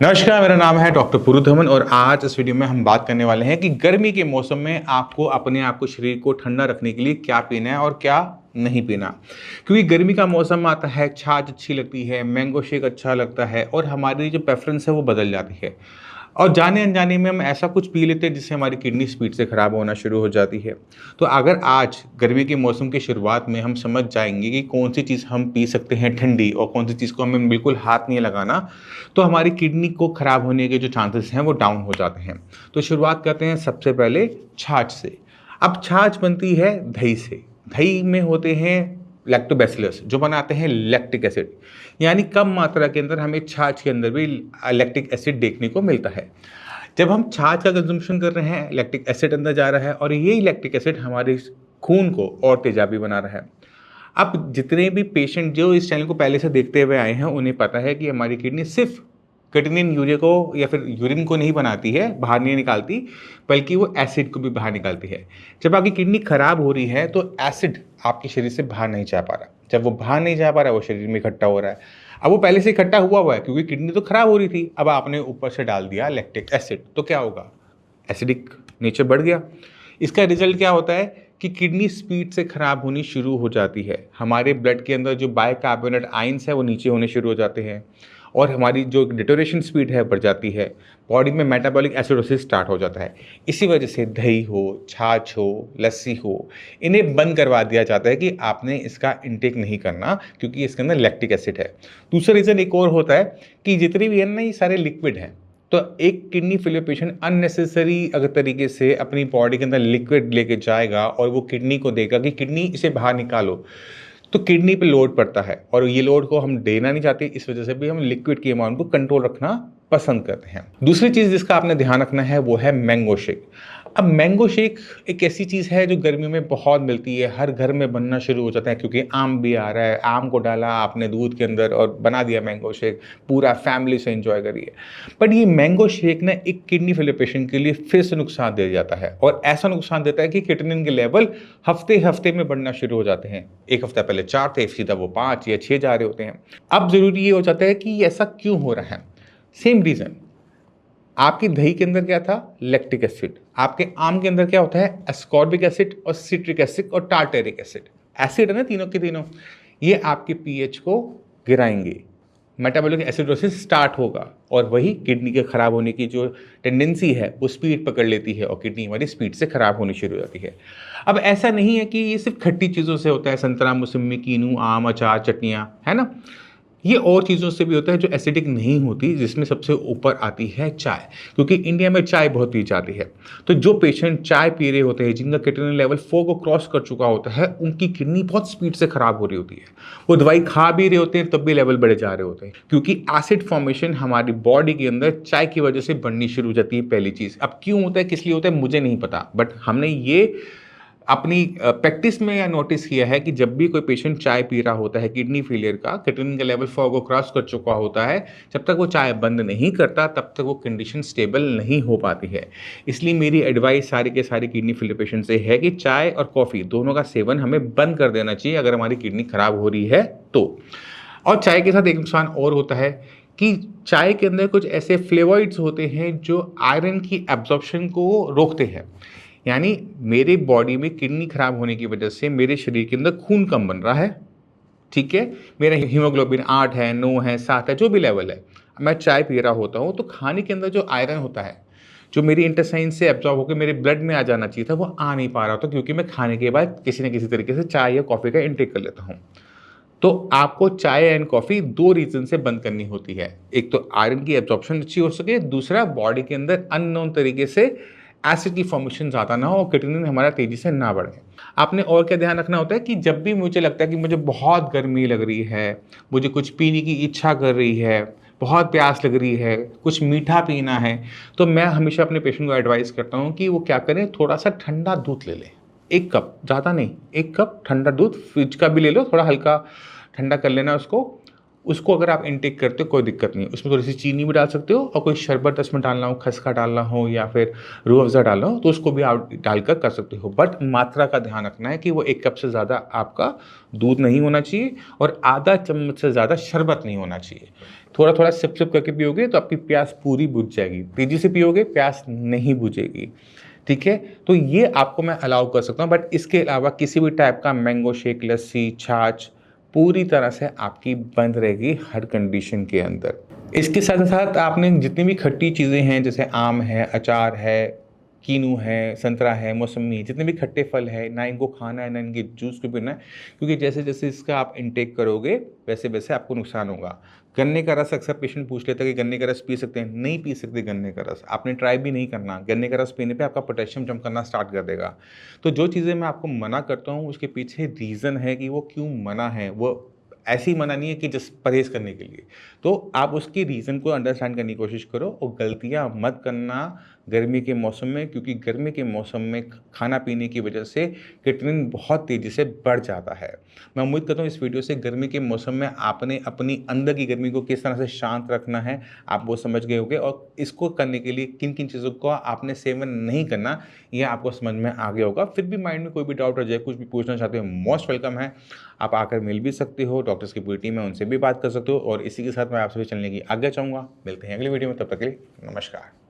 नमस्कार, मेरा नाम है डॉक्टर पुरुधमन और आज इस वीडियो में हम बात करने वाले हैं कि गर्मी के मौसम में आपको अपने आप को शरीर को ठंडा रखने के लिए क्या पीना है और क्या नहीं पीना। क्योंकि गर्मी का मौसम आता है, छाछ अच्छी लगती है, मैंगो शेक अच्छा लगता है और हमारी जो प्रेफरेंस है वो बदल जाती है और जाने अनजाने में हम ऐसा कुछ पी लेते हैं जिससे हमारी किडनी स्पीड से ख़राब होना शुरू हो जाती है। तो अगर आज गर्मी के मौसम की शुरुआत में हम समझ जाएंगे कि कौन सी चीज़ हम पी सकते हैं ठंडी और कौन सी चीज़ को हमें बिल्कुल हाथ नहीं लगाना, तो हमारी किडनी को ख़राब होने के जो चांसेस हैं वो डाउन हो जाते हैं। तो शुरुआत करते हैं सबसे पहले छाछ से। अब छाछ बनती है दही से। दही में होते हैं लैक्टोबैसिलस जो बनाते हैं लैक्टिक एसिड, यानी कम मात्रा के अंदर हमें छाछ के अंदर भी लैक्टिक एसिड देखने को मिलता है। जब हम छाछ का कंजम्पशन कर रहे हैं, लैक्टिक एसिड अंदर जा रहा है और यही लैक्टिक एसिड हमारे खून को और तेजाबी बना रहा है। अब जितने भी पेशेंट जो इस चैनल को पहले से देखते हुए आए हैं उन्हें पता है कि हमारी किडनी सिर्फ क्रिएटिनिन यूरिया को या फिर यूरिन को नहीं बनाती है, बाहर नहीं निकालती, बल्कि वो एसिड को भी बाहर निकालती है। जब आपकी किडनी खराब हो रही है तो एसिड आपके शरीर से बाहर नहीं जा पा रहा। जब वो बाहर नहीं जा पा रहा है वो शरीर में इकट्ठा हो रहा है। अब वो पहले से इकट्ठा हुआ है क्योंकि किडनी तो खराब हो रही थी। अब आपने ऊपर से डाल दिया लैक्टिक एसिड, तो क्या होगा? एसिडिक नेचर बढ़ गया। इसका रिजल्ट क्या होता है कि किडनी स्पीड से खराब होनी शुरू हो जाती है। हमारे ब्लड के अंदर जो बाइकार्बोनेट आयंस है वो नीचे होने शुरू हो जाते हैं और हमारी जो डिटोरेशन स्पीड है बढ़ जाती है। बॉडी में मेटाबॉलिक एसिडोसिस स्टार्ट हो जाता है। इसी वजह से दही हो, छाछ हो, लस्सी हो, इन्हें बंद करवा दिया जाता है कि आपने इसका इंटेक नहीं करना क्योंकि इसके अंदर लैक्टिक एसिड है। दूसरा रीज़न एक और होता है कि जितनी भी है ना, ये सारे लिक्विड हैं। तो एक किडनी फेलियर पेशेंट अननेसेसरी अगर तरीके से अपनी बॉडी के अंदर लिक्विड लेके जाएगा और वो किडनी को देगा कि किडनी इसे बाहर निकालो, तो किडनी पे लोड पड़ता है और ये लोड को हम देना नहीं चाहते। इस वजह से भी हम लिक्विड की अमाउंट को कंट्रोल रखना पसंद करते हैं। दूसरी चीज़ जिसका आपने ध्यान रखना है वो है मैंगो शेक। अब मैंगो शेक एक ऐसी चीज़ है जो गर्मियों में बहुत मिलती है, हर घर में बनना शुरू हो जाता है क्योंकि आम भी आ रहा है। आम को डाला आपने दूध के अंदर और बना दिया मैंगो शेक, पूरा फैमिली से एंजॉय करिए। बट ये मैंगो शेक ना एक किडनी फेलियर पेशेंट के लिए फिर से नुकसान दे जाता है और ऐसा नुकसान देता है कि क्रिएटिनिन के लेवल हफ्ते हफ्ते में बढ़ना शुरू हो जाते हैं। एक हफ्ता पहले 4 थे, सीधा वो 5 या 6 जा रहे होते हैं। अब ज़रूरी ये हो जाता है कि ऐसा क्यों हो रहा है। सेम रीज़न, आपकी दही के अंदर क्या था? Lactic acid. आपके आम के अंदर क्या होता है? एस्कॉर्बिक एसिड और सिट्रिक एसिड और टार्टेरिक एसिड। एसिड है ना तीनों के तीनों, ये आपके पीएच को गिराएंगे, मेटाबॉलिक एसिडोसिस स्टार्ट होगा और वही किडनी के खराब होने की जो टेंडेंसी है वो स्पीड पकड़ लेती है और किडनी हमारी स्पीड से खराब होनी शुरू हो जाती है। अब ऐसा नहीं है कि ये सिर्फ खट्टी चीज़ों से होता है, संतरा, मौसमी, कीनू, आम, अचार, चटनियाँ, है ना। ये और चीज़ों से भी होता है जो एसिडिक नहीं होती, जिसमें सबसे ऊपर आती है चाय, क्योंकि इंडिया में चाय बहुत पी जाती है। तो जो पेशेंट चाय पी रहे होते हैं, जिनका क्रिएटिनिन लेवल 4 को क्रॉस कर चुका होता है, उनकी किडनी बहुत स्पीड से खराब हो रही होती है। वो दवाई खा भी रहे होते हैं तब भी लेवल बढ़े जा रहे होते हैं, क्योंकि एसिड फॉर्मेशन हमारी बॉडी के अंदर चाय की वजह से बढ़नी शुरू हो जाती है। पहली चीज़, अब क्यों होता है, किस लिए होता है, मुझे नहीं पता, बट हमने ये अपनी प्रैक्टिस में यह नोटिस किया है कि जब भी कोई पेशेंट चाय पी रहा होता है किडनी फेलियर का, क्रिएटिनिन का लेवल 4 को क्रॉस कर चुका होता है, जब तक वो चाय बंद नहीं करता तब तक वो कंडीशन स्टेबल नहीं हो पाती है। इसलिए मेरी एडवाइस सारे के सारे किडनी फेलियर पेशेंट से है कि चाय और कॉफ़ी दोनों का सेवन हमें बंद कर देना चाहिए अगर हमारी किडनी खराब हो रही है तो। और चाय के साथ एक नुकसान और होता है कि चाय के अंदर कुछ ऐसे फ्लेवॉइड्स होते हैं जो आयरन की एब्जॉर्प्शन को रोकते हैं। यानी मेरी बॉडी में किडनी खराब होने की वजह से मेरे शरीर के अंदर खून कम बन रहा है, ठीक है, मेरा हीमोग्लोबिन 8 है, 9 है, 7 है, जो भी लेवल है, मैं चाय पी रहा होता हूँ तो खाने के अंदर जो आयरन होता है जो मेरी इंटेस्टाइन से एब्जॉर्ब होकर मेरे ब्लड में आ जाना चाहिए था, वो आ नहीं पा रहा था क्योंकि मैं खाने के बाद किसी न किसी तरीके से चाय या कॉफ़ी का इंटेक कर लेता हूँ। तो आपको चाय एंड कॉफ़ी 2 रीज़न से बंद करनी होती है। एक तो आयरन की एब्जॉर्प्शन अच्छी हो सके, दूसरा बॉडी के अंदर अननोन तरीके से एसिड की फॉर्मेशन ज़्यादा ना हो और क्रिएटिनिन हमारा तेज़ी से ना बढ़े। आपने और क्या ध्यान रखना होता है कि जब भी मुझे लगता है कि मुझे बहुत गर्मी लग रही है, मुझे कुछ पीने की इच्छा कर रही है, बहुत प्यास लग रही है, कुछ मीठा पीना है, तो मैं हमेशा अपने पेशेंट को एडवाइस करता हूँ कि वो क्या करें, थोड़ा सा ठंडा दूध ले लें। 1 कप, ज़्यादा नहीं, 1 कप ठंडा दूध, फ्रिज का भी ले लो, थोड़ा हल्का ठंडा कर लेना उसको अगर आप इनटेक करते हो कोई दिक्कत नहीं है। उसमें थोड़ी सी चीनी भी डाल सकते हो और कोई शरबत उसमें डालना हो, खसखा डालना हो या फिर रूह अफ़ज़ा डालना हो तो उसको भी आप डालकर कर सकते हो। बट मात्रा का ध्यान रखना है कि वो 1 कप से ज़्यादा आपका दूध नहीं होना चाहिए और आधा चम्मच से ज़्यादा शरबत नहीं होना चाहिए। थोड़ा थोड़ा सिप सिप करके पियोगे तो आपकी प्यास पूरी बुझ जाएगी। तेज़ी से पियोगे प्यास नहीं बुझेगी, ठीक है? तो ये आपको मैं अलाउ कर सकता हूँ, बट इसके अलावा किसी भी टाइप का मैंगो शेक, लस्सी, छाछ पूरी तरह से आपकी बंद रहेगी हर कंडीशन के अंदर। इसके साथ-साथ आपने जितनी भी खट्टी चीज़ें हैं जैसे आम है, अचार है, कीनू है, संतरा है, मौसम्मी है, जितने भी खट्टे फल हैं, ना इनको खाना है, ना इनके जूस को पीना है, क्योंकि जैसे-जैसे इसका आप इंटेक करोगे, वैसे-वैसे आपको नुकसान होगा। गन्ने का रस अक्सर पेशेंट पूछ लेता है कि गन्ने का रस पी सकते हैं? नहीं पी सकते गन्ने का रस। आपने ट्राई भी नहीं करना। गन्ने का रस पीने पे आपका पोटेशियम जंप करना स्टार्ट कर देगा। तो जो चीज़ें मैं आपको मना करता हूँ, उसके पीछे रीज़न है कि वो क्यों मना है। वो ऐसी मना नहीं है कि जस्ट परहेज़ करने के लिए। तो आप उसके रीज़न को अंडरस्टैंड करने की कोशिश करो और गलतियाँ मत करना गर्मी के मौसम में, क्योंकि गर्मी के मौसम में खाना-पीने की वजह से क्रिएटिनिन बहुत तेज़ी से बढ़ जाता है। मैं उम्मीद करता हूँ इस वीडियो से गर्मी के मौसम में आपने अपनी अंदर की गर्मी को किस तरह से शांत रखना है, आप वो समझ गए होंगे और इसको करने के लिए किन-किन चीज़ों का आपने सेवन नहीं करना, ये आपको समझ में आ गया होगा। फिर भी माइंड में कोई भी डाउट रह जाए, कुछ भी पूछना चाहते हो, मोस्ट वेलकम है। आप आकर मिल भी सकते हो, डॉक्टर्स की पूरी टीम है, उनसे भी बात कर सकते हो और इसी के साथ मैं आपसे भी चलने की आज्ञा चाहूँगा। मिलते हैं अगली वीडियो में, तब तक के लिए नमस्कार।